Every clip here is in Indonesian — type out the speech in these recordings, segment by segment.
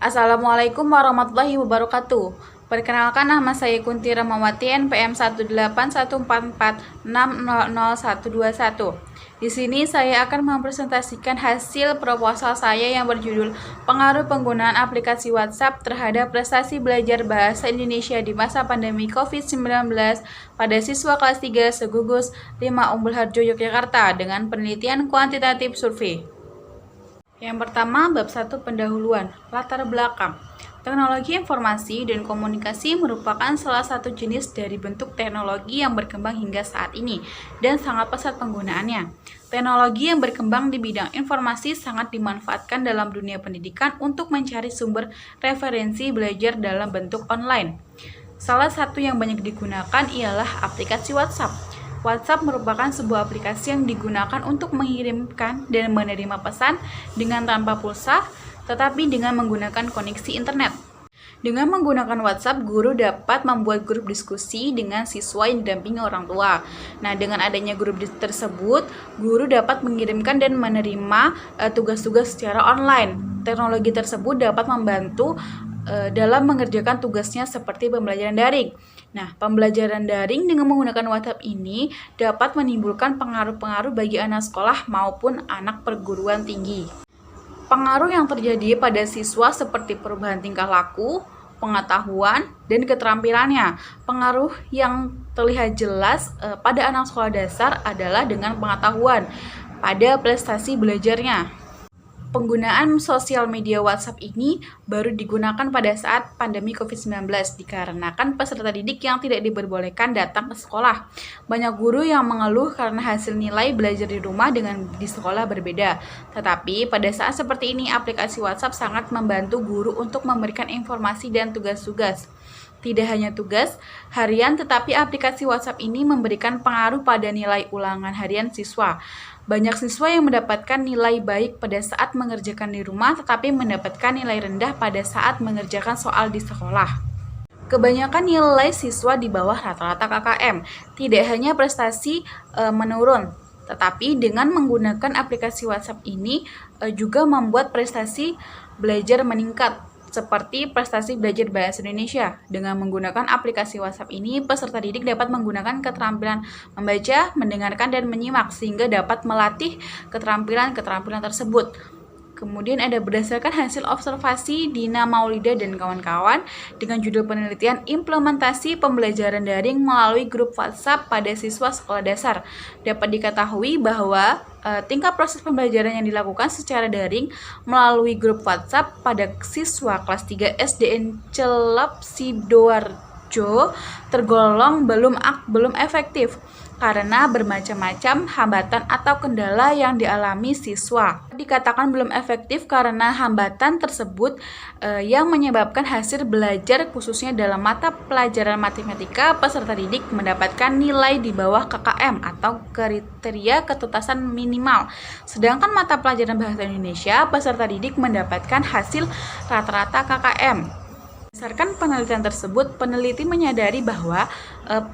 Assalamualaikum warahmatullahi wabarakatuh. Perkenalkan, nama saya Kunti Ramawati, NPM 18144600121. Di sini saya akan mempresentasikan hasil proposal saya yang berjudul Pengaruh Penggunaan Aplikasi WhatsApp terhadap Prestasi Belajar Bahasa Indonesia di Masa Pandemi COVID-19 pada siswa kelas 3 Segugus 5 Umbul Harjo, Yogyakarta dengan penelitian kuantitatif survei. Yang pertama, bab 1 pendahuluan, latar belakang. Teknologi informasi dan komunikasi merupakan salah satu jenis dari bentuk teknologi yang berkembang hingga saat ini dan sangat pesat penggunaannya. Teknologi yang berkembang di bidang informasi sangat dimanfaatkan dalam dunia pendidikan untuk mencari sumber referensi belajar dalam bentuk online. Salah satu yang banyak digunakan ialah aplikasi WhatsApp. WhatsApp merupakan sebuah aplikasi yang digunakan untuk mengirimkan dan menerima pesan dengan tanpa pulsa, tetapi dengan menggunakan koneksi internet. Dengan menggunakan WhatsApp, guru dapat membuat grup diskusi dengan siswa yang didampingi orang tua. Nah, dengan adanya grup tersebut, guru dapat mengirimkan dan menerima tugas-tugas secara online. Teknologi tersebut dapat membantu dalam mengerjakan tugasnya seperti pembelajaran daring. Nah, pembelajaran daring dengan menggunakan WhatsApp ini dapat menimbulkan pengaruh-pengaruh bagi anak sekolah maupun anak perguruan tinggi. Pengaruh yang terjadi pada siswa seperti perubahan tingkah laku, pengetahuan, dan keterampilannya. Pengaruh yang terlihat jelas pada anak sekolah dasar adalah dengan pengetahuan pada prestasi belajarnya. Penggunaan sosial media WhatsApp ini baru digunakan pada saat pandemi COVID-19 dikarenakan peserta didik yang tidak diperbolehkan datang ke sekolah. Banyak guru yang mengeluh karena hasil nilai belajar di rumah dengan di sekolah berbeda. Tetapi pada saat seperti ini, aplikasi WhatsApp sangat membantu guru untuk memberikan informasi dan tugas-tugas. Tidak hanya tugas harian, tetapi aplikasi WhatsApp ini memberikan pengaruh pada nilai ulangan harian siswa. Banyak siswa yang mendapatkan nilai baik pada saat mengerjakan di rumah, tetapi mendapatkan nilai rendah pada saat mengerjakan soal di sekolah. Kebanyakan nilai siswa di bawah rata-rata KKM. Tidak hanya prestasi menurun, tetapi dengan menggunakan aplikasi WhatsApp ini juga membuat prestasi belajar meningkat, seperti prestasi belajar bahasa Indonesia. Dengan menggunakan aplikasi WhatsApp ini, peserta didik dapat menggunakan keterampilan membaca, mendengarkan, dan menyimak sehingga dapat melatih keterampilan-keterampilan tersebut. Kemudian ada berdasarkan hasil observasi Dina Maulida dan kawan-kawan dengan judul penelitian implementasi pembelajaran daring melalui grup WhatsApp pada siswa sekolah dasar. Dapat diketahui bahwa tingkat proses pembelajaran yang dilakukan secara daring melalui grup WhatsApp pada siswa kelas 3 SDN Celep Sidoarjo tergolong belum efektif karena bermacam-macam hambatan atau kendala yang dialami siswa. Dikatakan belum efektif karena hambatan tersebut yang menyebabkan hasil belajar khususnya dalam mata pelajaran matematika peserta didik mendapatkan nilai di bawah KKM atau kriteria ketuntasan minimal. Sedangkan mata pelajaran bahasa Indonesia peserta didik mendapatkan hasil rata-rata KKM. Berdasarkan penelitian tersebut, peneliti menyadari bahwa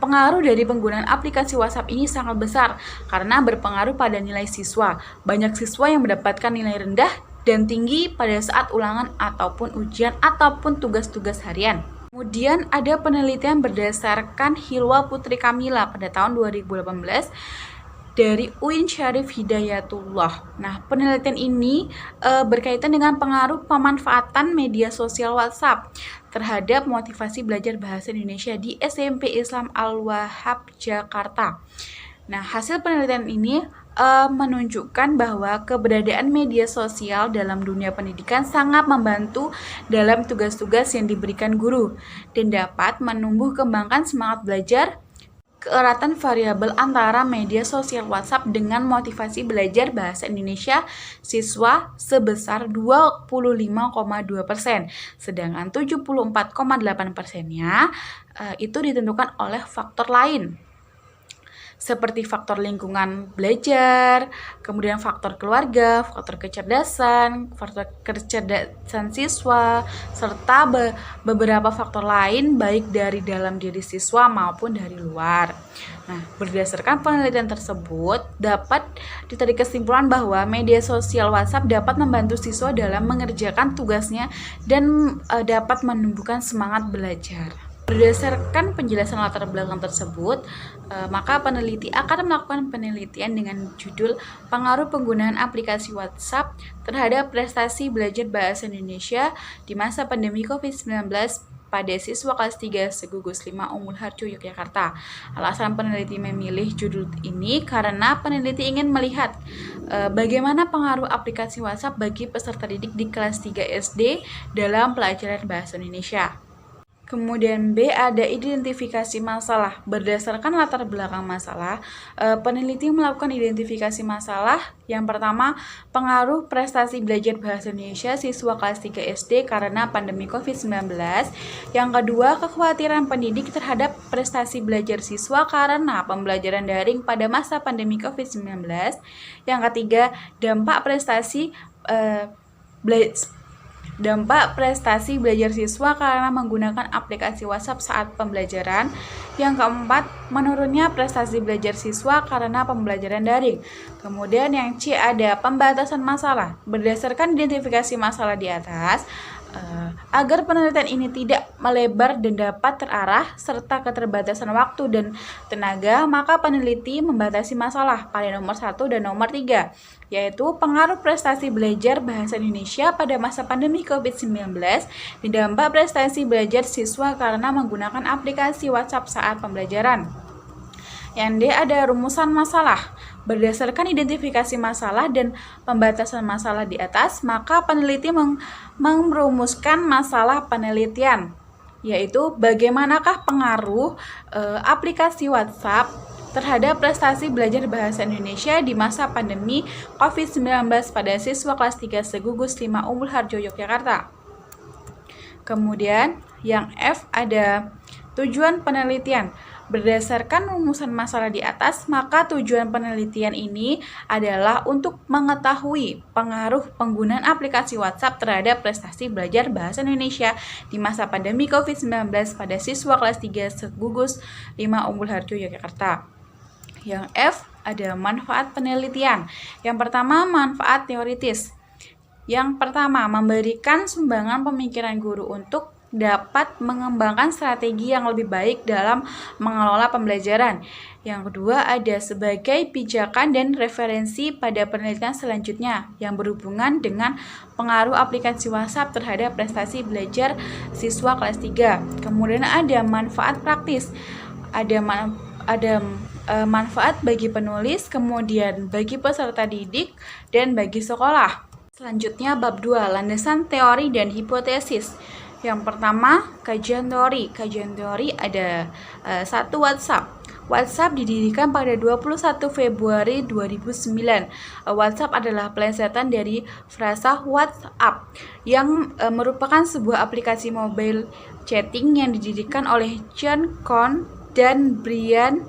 pengaruh dari penggunaan aplikasi WhatsApp ini sangat besar karena berpengaruh pada nilai siswa. Banyak siswa yang mendapatkan nilai rendah dan tinggi pada saat ulangan ataupun ujian ataupun tugas-tugas harian. Kemudian ada penelitian berdasarkan Hilwa Putri Kamila pada tahun 2018 dari UIN Syarif Hidayatullah. Nah, penelitian ini berkaitan dengan pengaruh pemanfaatan media sosial WhatsApp terhadap motivasi belajar bahasa Indonesia di SMP Islam Al-Wahhab, Jakarta. Nah, hasil penelitian ini menunjukkan bahwa keberadaan media sosial dalam dunia pendidikan sangat membantu dalam tugas-tugas yang diberikan guru dan dapat menumbuh kembangkan semangat belajar. Keeratan variabel antara media sosial WhatsApp dengan motivasi belajar bahasa Indonesia siswa sebesar 25,2%, sedangkan 74,8%-nya itu ditentukan oleh faktor lain. seperti faktor lingkungan belajar, kemudian faktor keluarga, faktor kecerdasan siswa, serta beberapa faktor lain baik dari dalam diri siswa maupun dari luar. Nah, berdasarkan penelitian tersebut, dapat ditarik kesimpulan bahwa media sosial WhatsApp dapat membantu siswa dalam mengerjakan tugasnya dan dapat menumbuhkan semangat belajar. Berdasarkan penjelasan latar belakang tersebut, maka peneliti akan melakukan penelitian dengan judul Pengaruh Penggunaan Aplikasi WhatsApp terhadap Prestasi Belajar Bahasa Indonesia di Masa Pandemi COVID-19 pada siswa kelas 3 Segugus 5 Umbul Harjo, Yogyakarta. Alasan peneliti memilih judul ini karena peneliti ingin melihat bagaimana pengaruh aplikasi WhatsApp bagi peserta didik di kelas 3 SD dalam pelajaran bahasa Indonesia. Kemudian B, ada identifikasi masalah. Berdasarkan latar belakang masalah, peneliti melakukan identifikasi masalah. Yang pertama, pengaruh prestasi belajar bahasa Indonesia siswa kelas 3 SD karena pandemi COVID-19. Yang kedua, kekhawatiran pendidik terhadap prestasi belajar siswa karena pembelajaran daring pada masa pandemi COVID-19. Yang ketiga, dampak prestasi belajar siswa karena menggunakan aplikasi WhatsApp saat pembelajaran. Yang keempat, menurunnya prestasi belajar siswa karena pembelajaran daring. Kemudian yang C, ada pembatasan masalah. Berdasarkan identifikasi masalah di atas, agar penelitian ini tidak melebar dan dapat terarah serta keterbatasan waktu dan tenaga, maka peneliti membatasi masalah pada nomor 1 dan nomor 3, yaitu pengaruh prestasi belajar bahasa Indonesia pada masa pandemi COVID-19 dan dampak prestasi belajar siswa karena menggunakan aplikasi WhatsApp saat pembelajaran. Yang D, ada rumusan masalah. Berdasarkan identifikasi masalah dan pembatasan masalah di atas, maka peneliti merumuskan masalah penelitian, yaitu bagaimanakah pengaruh aplikasi WhatsApp terhadap prestasi belajar bahasa Indonesia di masa pandemi COVID-19 pada siswa kelas 3 Segugus 5 Umbul Harjo, Yogyakarta. Kemudian yang F, ada tujuan penelitian. Berdasarkan rumusan masalah di atas, maka tujuan penelitian ini adalah untuk mengetahui pengaruh penggunaan aplikasi WhatsApp terhadap prestasi belajar bahasa Indonesia di masa pandemi COVID-19 pada siswa kelas 3 Segugus 5 Umbul Harjo, Yogyakarta. Yang F, ada manfaat penelitian. Yang pertama, manfaat teoritis. Yang pertama, memberikan sumbangan pemikiran guru untuk dapat mengembangkan strategi yang lebih baik dalam mengelola pembelajaran. Yang kedua, ada sebagai pijakan dan referensi pada penelitian selanjutnya yang berhubungan dengan pengaruh aplikasi WhatsApp terhadap prestasi belajar siswa kelas 3. Kemudian ada manfaat praktis. Ada manfaat bagi penulis, kemudian bagi peserta didik, dan bagi sekolah. Selanjutnya, bab 2, landasan teori dan hipotesis. Yang pertama, kajian teori. Kajian teori ada 1, WhatsApp. WhatsApp didirikan pada 21 Februari 2009. WhatsApp adalah plesetan dari frasa WhatsApp yang merupakan sebuah aplikasi mobile chatting yang didirikan oleh John Kohn dan Brian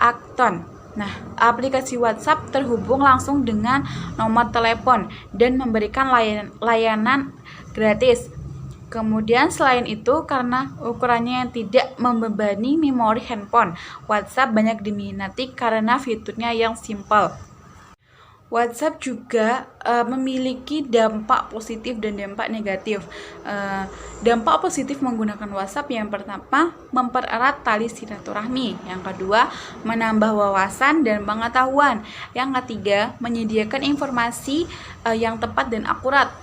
Acton. Nah, aplikasi WhatsApp terhubung langsung dengan nomor telepon dan memberikan layanan gratis. Kemudian selain itu, karena ukurannya yang tidak membebani memori handphone, WhatsApp banyak diminati karena fiturnya yang simpel. WhatsApp juga memiliki dampak positif dan dampak negatif. Dampak positif menggunakan WhatsApp yang pertama, mempererat tali silaturahmi. Yang kedua, menambah wawasan dan pengetahuan. Yang ketiga, menyediakan informasi yang tepat dan akurat.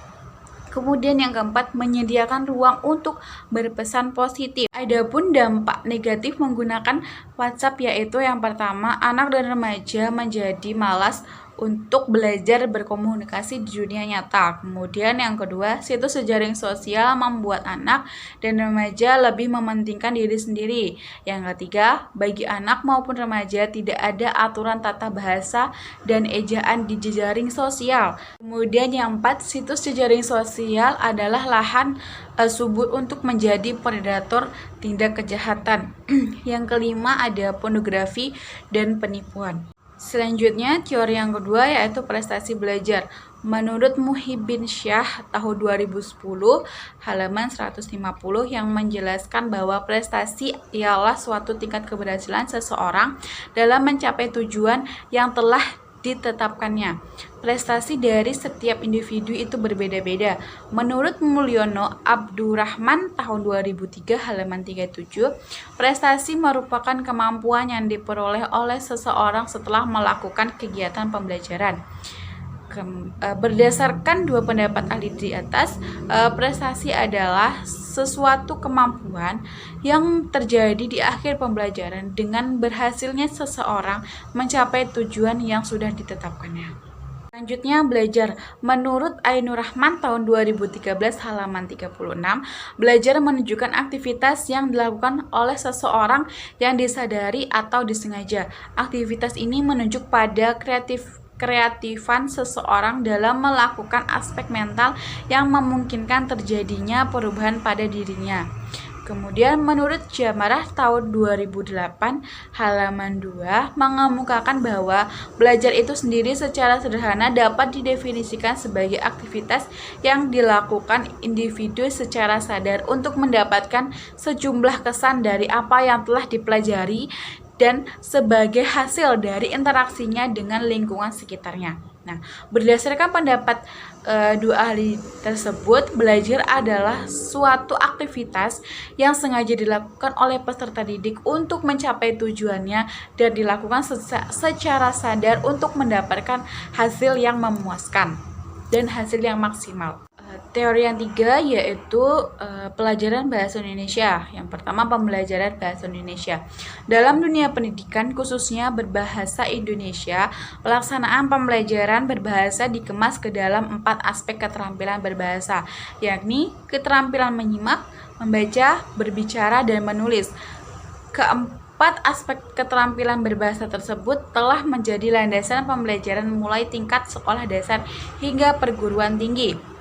Kemudian yang keempat, menyediakan ruang untuk berpesan positif. Adapun dampak negatif menggunakan WhatsApp yaitu yang pertama, anak dan remaja menjadi malas untuk belajar berkomunikasi di dunia nyata. Kemudian yang kedua, situs jejaring sosial membuat anak dan remaja lebih mementingkan diri sendiri. Yang ketiga, bagi anak maupun remaja tidak ada aturan tata bahasa dan ejaan di jejaring sosial. Kemudian yang keempat, situs jejaring sosial adalah lahan subur untuk menjadi predator tindak kejahatan. Yang kelima ada pornografi dan penipuan. Selanjutnya, teori yang kedua yaitu prestasi belajar. Menurut Muhyiddin Syah tahun 2010 halaman 150 yang menjelaskan bahwa prestasi ialah suatu tingkat keberhasilan seseorang dalam mencapai tujuan yang telah ditetapkannya. Prestasi dari setiap individu itu berbeda-beda. Menurut Mulyono Abdurrahman tahun 2003 halaman 37, prestasi merupakan kemampuan yang diperoleh oleh seseorang setelah melakukan kegiatan pembelajaran. Berdasarkan dua pendapat ahli di atas, prestasi adalah sesuatu kemampuan yang terjadi di akhir pembelajaran dengan berhasilnya seseorang mencapai tujuan yang sudah ditetapkannya. Selanjutnya, belajar. Menurut Ainur Rahman tahun 2013 halaman 36, belajar menunjukkan aktivitas yang dilakukan oleh seseorang yang disadari atau disengaja. Aktivitas ini menunjuk pada kreatifan seseorang dalam melakukan aspek mental yang memungkinkan terjadinya perubahan pada dirinya. Kemudian menurut Jamarah tahun 2008 halaman 2 mengemukakan bahwa belajar itu sendiri secara sederhana dapat didefinisikan sebagai aktivitas yang dilakukan individu secara sadar untuk mendapatkan sejumlah kesan dari apa yang telah dipelajari dan sebagai hasil dari interaksinya dengan lingkungan sekitarnya. Nah, berdasarkan pendapat dua ahli tersebut, belajar adalah suatu aktivitas yang sengaja dilakukan oleh peserta didik untuk mencapai tujuannya dan dilakukan secara sadar untuk mendapatkan hasil yang memuaskan dan hasil yang maksimal. Teori yang tiga yaitu pelajaran bahasa Indonesia. Yang pertama, pembelajaran bahasa Indonesia. Dalam dunia pendidikan, khususnya berbahasa Indonesia, pelaksanaan pembelajaran berbahasa dikemas ke dalam 4 aspek keterampilan berbahasa, yakni keterampilan menyimak, membaca, berbicara, dan menulis. Keempat aspek keterampilan berbahasa tersebut telah menjadi landasan pembelajaran mulai tingkat sekolah dasar hingga perguruan tinggi.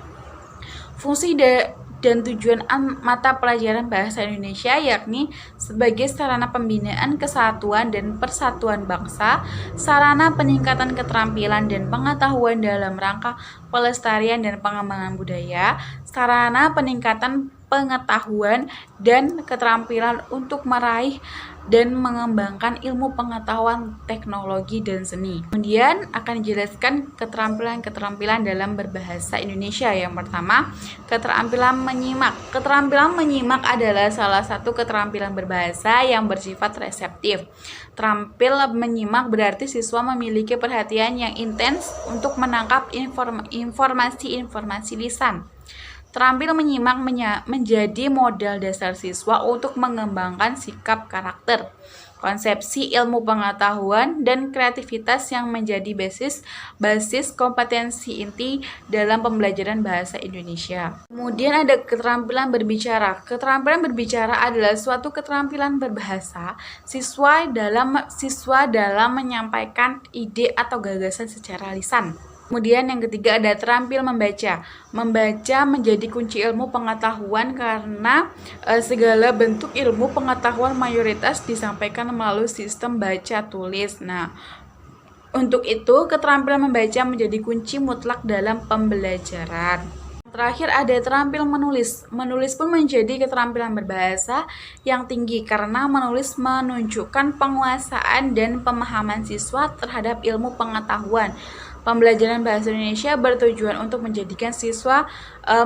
Fungsi dan tujuan mata pelajaran bahasa Indonesia yakni sebagai sarana pembinaan kesatuan dan persatuan bangsa, sarana peningkatan keterampilan dan pengetahuan dalam rangka pelestarian dan pengembangan budaya, sarana peningkatan pengetahuan dan keterampilan untuk meraih dan mengembangkan ilmu pengetahuan, teknologi, dan seni. Kemudian akan dijelaskan keterampilan-keterampilan dalam berbahasa Indonesia. Yang pertama, keterampilan menyimak. Keterampilan menyimak adalah salah satu keterampilan berbahasa yang bersifat reseptif. Terampil menyimak berarti siswa memiliki perhatian yang intens untuk menangkap informasi-informasi lisan. Terampil menyimak menjadi modal dasar siswa untuk mengembangkan sikap karakter, konsepsi ilmu pengetahuan, dan kreativitas yang menjadi basis kompetensi inti dalam pembelajaran bahasa Indonesia. Kemudian ada keterampilan berbicara. Keterampilan berbicara adalah suatu keterampilan berbahasa siswa dalam menyampaikan ide atau gagasan secara lisan. Kemudian yang ketiga ada terampil membaca. Membaca menjadi kunci ilmu pengetahuan karena segala bentuk ilmu pengetahuan mayoritas disampaikan melalui sistem baca tulis. Nah, untuk itu keterampilan membaca menjadi kunci mutlak dalam pembelajaran. Terakhir ada terampil menulis. Menulis pun menjadi keterampilan berbahasa yang tinggi karena menulis menunjukkan penguasaan dan pemahaman siswa terhadap ilmu pengetahuan. Pembelajaran bahasa Indonesia bertujuan untuk menjadikan siswa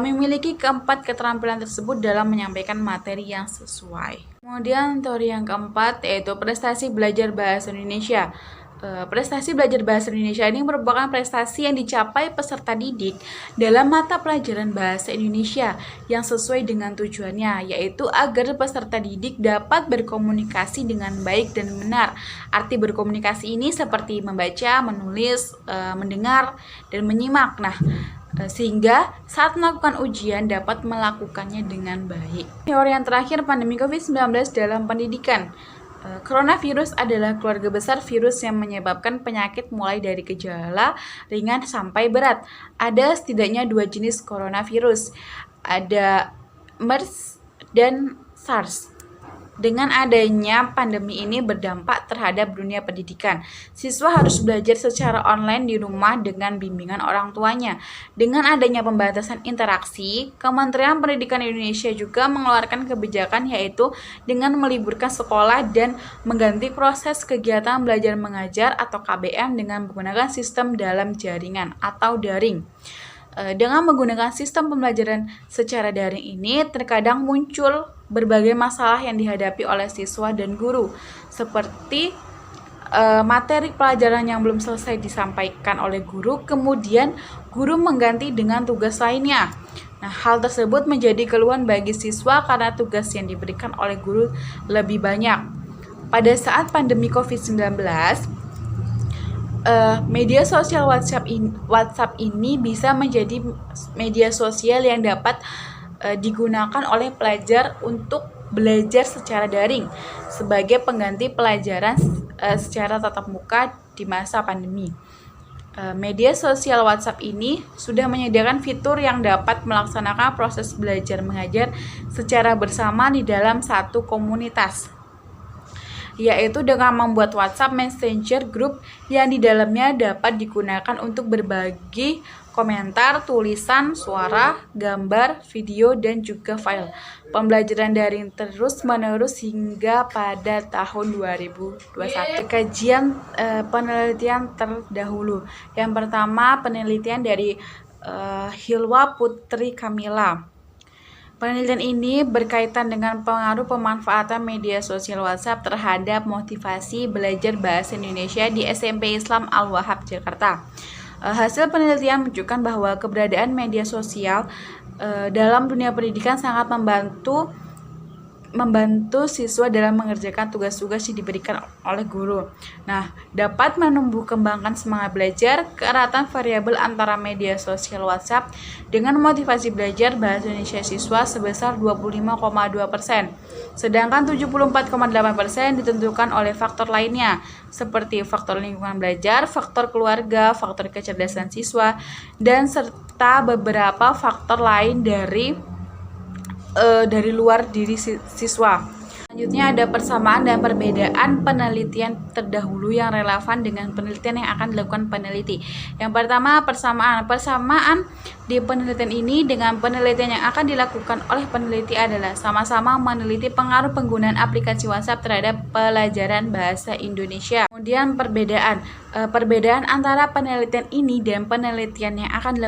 memiliki keempat keterampilan tersebut dalam menyampaikan materi yang sesuai. Kemudian teori yang keempat yaitu prestasi belajar bahasa Indonesia. Prestasi belajar bahasa Indonesia ini merupakan prestasi yang dicapai peserta didik dalam mata pelajaran bahasa Indonesia yang sesuai dengan tujuannya, yaitu agar peserta didik dapat berkomunikasi dengan baik dan benar. Arti berkomunikasi ini seperti membaca, menulis, mendengar, dan menyimak. Nah, sehingga saat melakukan ujian dapat melakukannya dengan baik. Teori yang terakhir, pandemi COVID-19 dalam pendidikan. Coronavirus adalah keluarga besar virus yang menyebabkan penyakit mulai dari gejala ringan sampai berat. Ada setidaknya 2 jenis coronavirus, ada MERS dan SARS. Dengan adanya pandemi ini berdampak terhadap dunia pendidikan. Siswa harus belajar secara online di rumah dengan bimbingan orang tuanya. Dengan adanya pembatasan interaksi, Kementerian Pendidikan Indonesia juga mengeluarkan kebijakan yaitu dengan meliburkan sekolah dan mengganti proses kegiatan belajar mengajar atau KBM dengan menggunakan sistem dalam jaringan atau daring. Dengan menggunakan sistem pembelajaran secara daring ini, terkadang muncul berbagai masalah yang dihadapi oleh siswa dan guru, seperti materi pelajaran yang belum selesai disampaikan oleh guru, kemudian guru mengganti dengan tugas lainnya. Nah, hal tersebut menjadi keluhan bagi siswa karena tugas yang diberikan oleh guru lebih banyak. Pada saat pandemi COVID-19, media sosial WhatsApp ini bisa menjadi media sosial yang dapat digunakan oleh pelajar untuk belajar secara daring sebagai pengganti pelajaran secara tatap muka di masa pandemi. Media sosial WhatsApp ini sudah menyediakan fitur yang dapat melaksanakan proses belajar mengajar secara bersama di dalam satu komunitas, yaitu dengan membuat WhatsApp Messenger Group yang di dalamnya dapat digunakan untuk berbagi komentar, tulisan, suara, gambar, video, dan juga file. Pembelajaran daring terus-menerus hingga pada tahun 2021. Kajian penelitian terdahulu. Yang pertama, penelitian dari Hilwa Putri Kamila. Penelitian ini berkaitan dengan pengaruh pemanfaatan media sosial WhatsApp terhadap motivasi belajar bahasa Indonesia di SMP Islam Al-Wahab, Jakarta. Hasil penelitian menunjukkan bahwa keberadaan media sosial dalam dunia pendidikan sangat membantu siswa dalam mengerjakan tugas-tugas yang diberikan oleh guru. Nah, dapat menumbuh kembangkan semangat belajar, keeratan variabel antara media sosial WhatsApp dengan motivasi belajar bahasa Indonesia siswa sebesar 25,2%. Sedangkan 74,8% ditentukan oleh faktor lainnya, seperti faktor lingkungan belajar, faktor keluarga, faktor kecerdasan siswa, dan serta beberapa faktor lain dari luar diri siswa. Selanjutnya ada persamaan dan perbedaan penelitian terdahulu yang relevan dengan penelitian yang akan dilakukan peneliti. Yang pertama, persamaan. Persamaan di penelitian ini dengan penelitian yang akan dilakukan oleh peneliti adalah sama-sama meneliti pengaruh penggunaan aplikasi WhatsApp terhadap pelajaran bahasa Indonesia. Kemudian perbedaan. Perbedaan antara penelitian ini dan penelitian yang akan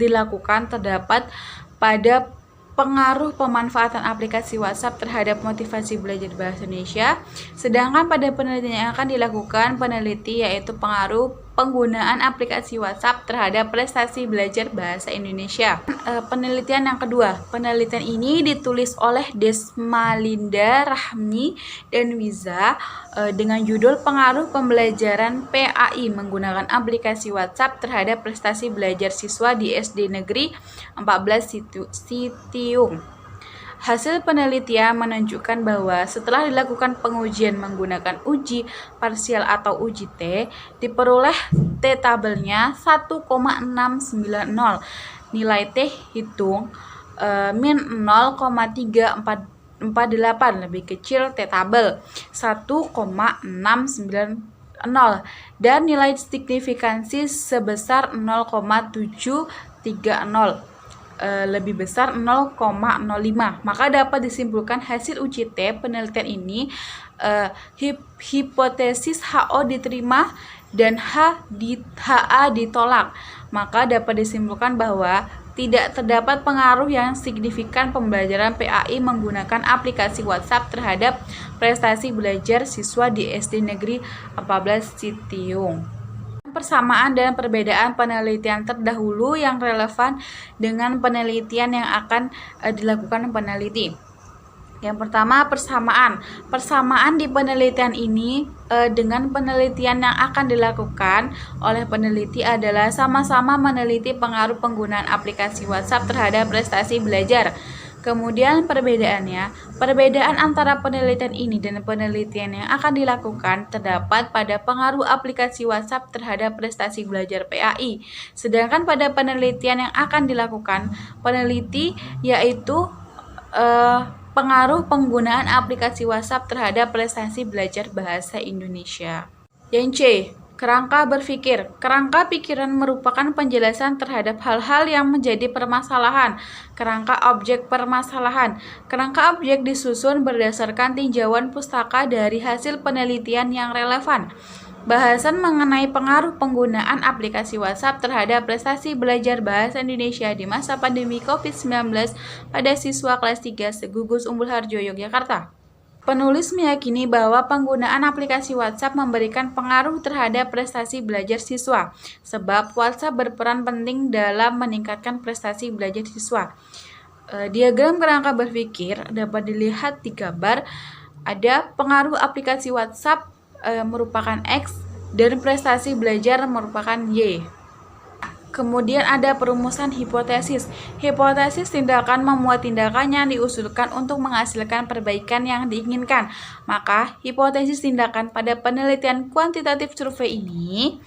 dilakukan terdapat pada pengaruh pemanfaatan aplikasi WhatsApp terhadap motivasi belajar bahasa Indonesia, sedangkan pada penelitian yang akan dilakukan peneliti yaitu pengaruh penggunaan aplikasi WhatsApp terhadap prestasi belajar bahasa Indonesia. Penelitian yang kedua, penelitian ini ditulis oleh Desmalinda, Rahmi, dan Wiza dengan judul Pengaruh Pembelajaran PAI menggunakan aplikasi WhatsApp terhadap prestasi belajar siswa di SD Negeri 14 Sitiung. Hasil penelitian menunjukkan bahwa setelah dilakukan pengujian menggunakan uji parsial atau uji T, diperoleh T-tabelnya 1,690. Nilai T hitung min 0,348, lebih kecil T-tabel 1,690, dan nilai signifikansi sebesar 0,730. Lebih besar 0,05. Maka dapat disimpulkan hasil uji T penelitian ini hipotesis HO diterima dan HA ditolak. Maka dapat disimpulkan bahwa tidak terdapat pengaruh yang signifikan pembelajaran PAI menggunakan aplikasi WhatsApp terhadap prestasi belajar siswa di SD Negeri 14 Citiung. Persamaan dan perbedaan penelitian terdahulu yang relevan dengan penelitian yang akan dilakukan peneliti. Yang pertama, persamaan. Persamaan di penelitian ini dengan penelitian yang akan dilakukan oleh peneliti adalah sama-sama meneliti pengaruh penggunaan aplikasi WhatsApp terhadap prestasi belajar. Kemudian perbedaannya, perbedaan antara penelitian ini dan penelitian yang akan dilakukan terdapat pada pengaruh aplikasi WhatsApp terhadap prestasi belajar PAI. Sedangkan pada penelitian yang akan dilakukan peneliti yaitu pengaruh penggunaan aplikasi WhatsApp terhadap prestasi belajar bahasa Indonesia. Yang C. Kerangka berpikir. Kerangka pikiran merupakan penjelasan terhadap hal-hal yang menjadi permasalahan. Kerangka objek permasalahan. Kerangka objek disusun berdasarkan tinjauan pustaka dari hasil penelitian yang relevan. Bahasan mengenai pengaruh penggunaan aplikasi WhatsApp terhadap prestasi belajar bahasa Indonesia di masa pandemi COVID-19 pada siswa kelas 3 Segugus Umbul Harjo, Yogyakarta. Penulis meyakini bahwa penggunaan aplikasi WhatsApp memberikan pengaruh terhadap prestasi belajar siswa, sebab WhatsApp berperan penting dalam meningkatkan prestasi belajar siswa. Diagram kerangka berpikir dapat dilihat di gambar. Ada pengaruh aplikasi WhatsApp merupakan X dan prestasi belajar merupakan Y. Kemudian ada perumusan hipotesis. Hipotesis tindakan memuat tindakan yang diusulkan untuk menghasilkan perbaikan yang diinginkan. Maka hipotesis tindakan pada penelitian kuantitatif survei ini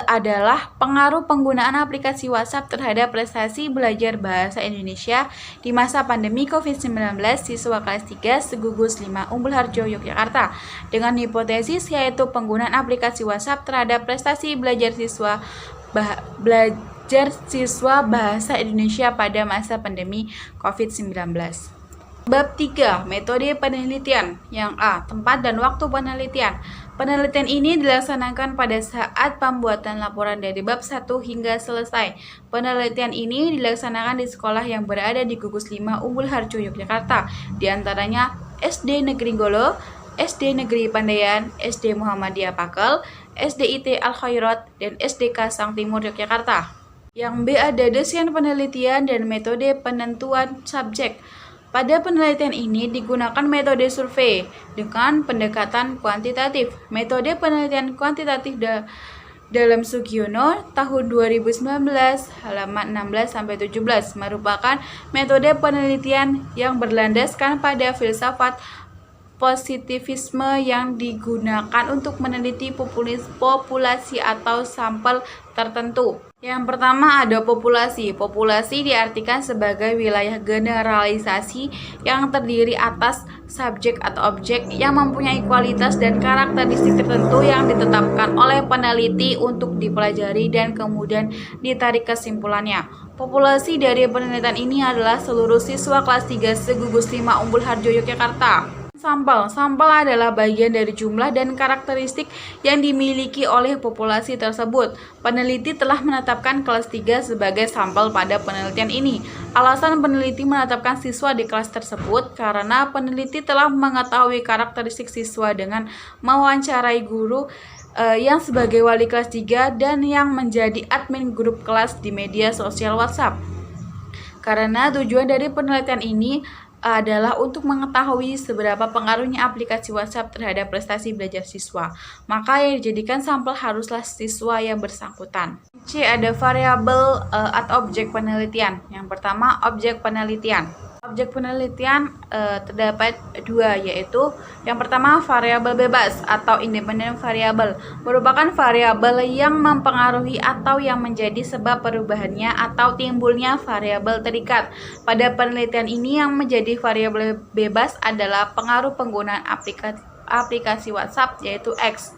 adalah pengaruh penggunaan aplikasi WhatsApp terhadap prestasi belajar bahasa Indonesia di masa pandemi COVID-19 siswa kelas 3 Segugus 5 Umbul Harjo, Yogyakarta. Dengan hipotesis yaitu penggunaan aplikasi WhatsApp terhadap prestasi belajar siswa bahasa Indonesia pada masa pandemi COVID-19. Bab 3. Metode penelitian. Yang A. Tempat dan waktu penelitian. Penelitian ini dilaksanakan pada saat pembuatan laporan dari bab 1 hingga selesai. Penelitian ini dilaksanakan di sekolah yang berada di Gugus 5 Umbul Harjo, Yogyakarta. Di antaranya SD Negeri Golo, SD Negeri Pandayan, SD Muhammadiyah Pakel, SDIT Al Khairat, dan SD Kasang Timur, Yogyakarta. Yang B. Ada desain penelitian dan metode penentuan subjek. Pada penelitian ini digunakan metode survei dengan pendekatan kuantitatif. Metode penelitian kuantitatif dalam Sugiono tahun 2019 halaman 16-17 merupakan metode penelitian yang berlandaskan pada filsafat positivisme yang digunakan untuk meneliti populasi atau sampel tertentu. Yang pertama ada populasi. Populasi diartikan sebagai wilayah generalisasi yang terdiri atas subjek atau objek yang mempunyai kualitas dan karakteristik tertentu yang ditetapkan oleh peneliti untuk dipelajari dan kemudian ditarik kesimpulannya. Populasi dari penelitian ini adalah seluruh siswa kelas 3 Segugus 5 Umbul Harjo, Yogyakarta. Sampel. Sampel adalah bagian dari jumlah dan karakteristik yang dimiliki oleh populasi tersebut. Peneliti telah menetapkan kelas 3 sebagai sampel pada penelitian ini. Alasan peneliti menetapkan siswa di kelas tersebut karena peneliti telah mengetahui karakteristik siswa dengan mewawancarai guru yang sebagai wali kelas 3 dan yang menjadi admin grup kelas di media sosial WhatsApp. Karena tujuan dari penelitian ini adalah untuk mengetahui seberapa pengaruhnya aplikasi WhatsApp terhadap prestasi belajar siswa. Maka yang dijadikan sampel haruslah siswa yang bersangkutan. C. Ada variabel atau objek penelitian. Yang pertama, objek penelitian. Objek penelitian terdapat dua, yaitu yang pertama variabel bebas atau independent variable, merupakan variabel yang mempengaruhi atau yang menjadi sebab perubahannya atau timbulnya variabel terikat. Pada penelitian ini yang menjadi variabel bebas adalah pengaruh penggunaan aplikasi WhatsApp, yaitu X.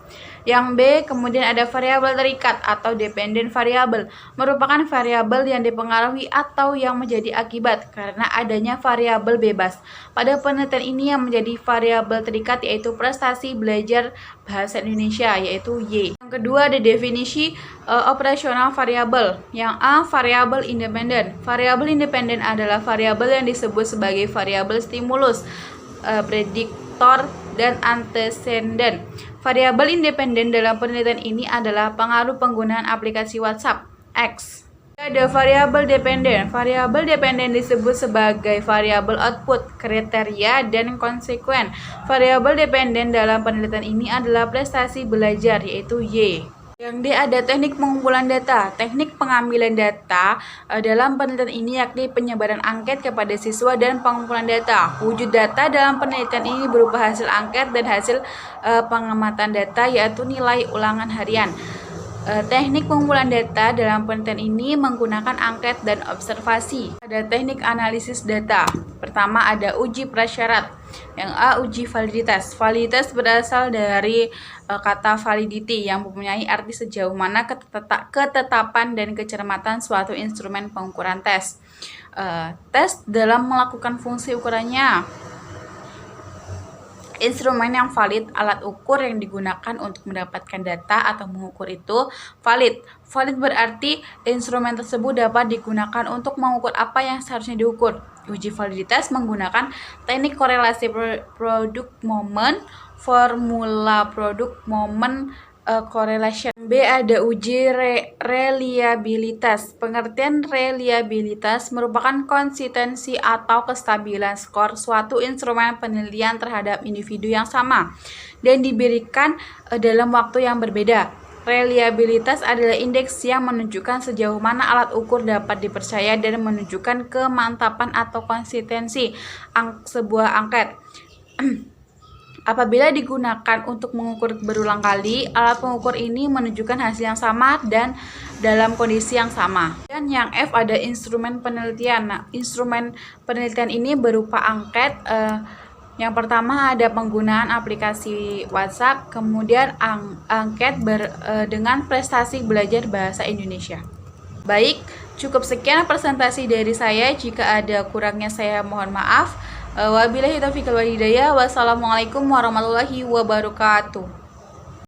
Yang B, kemudian ada variabel terikat atau dependent variable, merupakan variabel yang dipengaruhi atau yang menjadi akibat karena adanya variabel bebas. Pada penelitian ini yang menjadi variabel terikat yaitu prestasi belajar bahasa Indonesia, yaitu Y. Yang kedua ada definisi operasional variabel. Yang A, variabel independen. Variabel independen adalah variabel yang disebut sebagai variabel stimulus, prediktor, dan anteseden. Variabel independen dalam penelitian ini adalah pengaruh penggunaan aplikasi WhatsApp X. Ada variabel dependen. Variabel dependen disebut sebagai variabel output, kriteria, dan konsekuen. Variabel dependen dalam penelitian ini adalah prestasi belajar, yaitu Y. Yang D ada teknik pengumpulan data. Teknik pengambilan data dalam penelitian ini yakni penyebaran angket kepada siswa dan pengumpulan data. Wujud data dalam penelitian ini berupa hasil angket dan hasil pengamatan data, yaitu nilai ulangan harian. Teknik pengumpulan data dalam penelitian ini menggunakan angket dan observasi. Ada teknik analisis data. Pertama ada uji prasyarat. Yang A, uji validitas. Validitas berasal dari kata validity yang mempunyai arti sejauh mana ketetapan dan kecermatan suatu instrumen pengukuran tes. Tes dalam melakukan fungsi ukurannya. Instrumen yang valid, alat ukur yang digunakan untuk mendapatkan data atau mengukur itu valid. Valid berarti instrumen tersebut dapat digunakan untuk mengukur apa yang seharusnya diukur. Uji validitas menggunakan teknik korelasi produk momen, formula produk momen correlation. B ada uji reliabilitas. Pengertian reliabilitas merupakan konsistensi atau kestabilan skor suatu instrumen penelitian terhadap individu yang sama dan diberikan dalam waktu yang berbeda. Reliabilitas adalah indeks yang menunjukkan sejauh mana alat ukur dapat dipercaya dan menunjukkan kemantapan atau konsistensi sebuah angket. Apabila digunakan untuk mengukur berulang kali, alat pengukur ini menunjukkan hasil yang sama dan dalam kondisi yang sama. Dan yang F ada instrumen penelitian. Nah, instrumen penelitian ini berupa angket. Yang pertama ada penggunaan aplikasi WhatsApp, kemudian angket dengan prestasi belajar bahasa Indonesia. Baik, cukup sekian presentasi dari saya. Jika ada kurangnya saya mohon maaf. Wabillahi taufiq wal hidayah. Wassalamualaikum warahmatullahi wabarakatuh.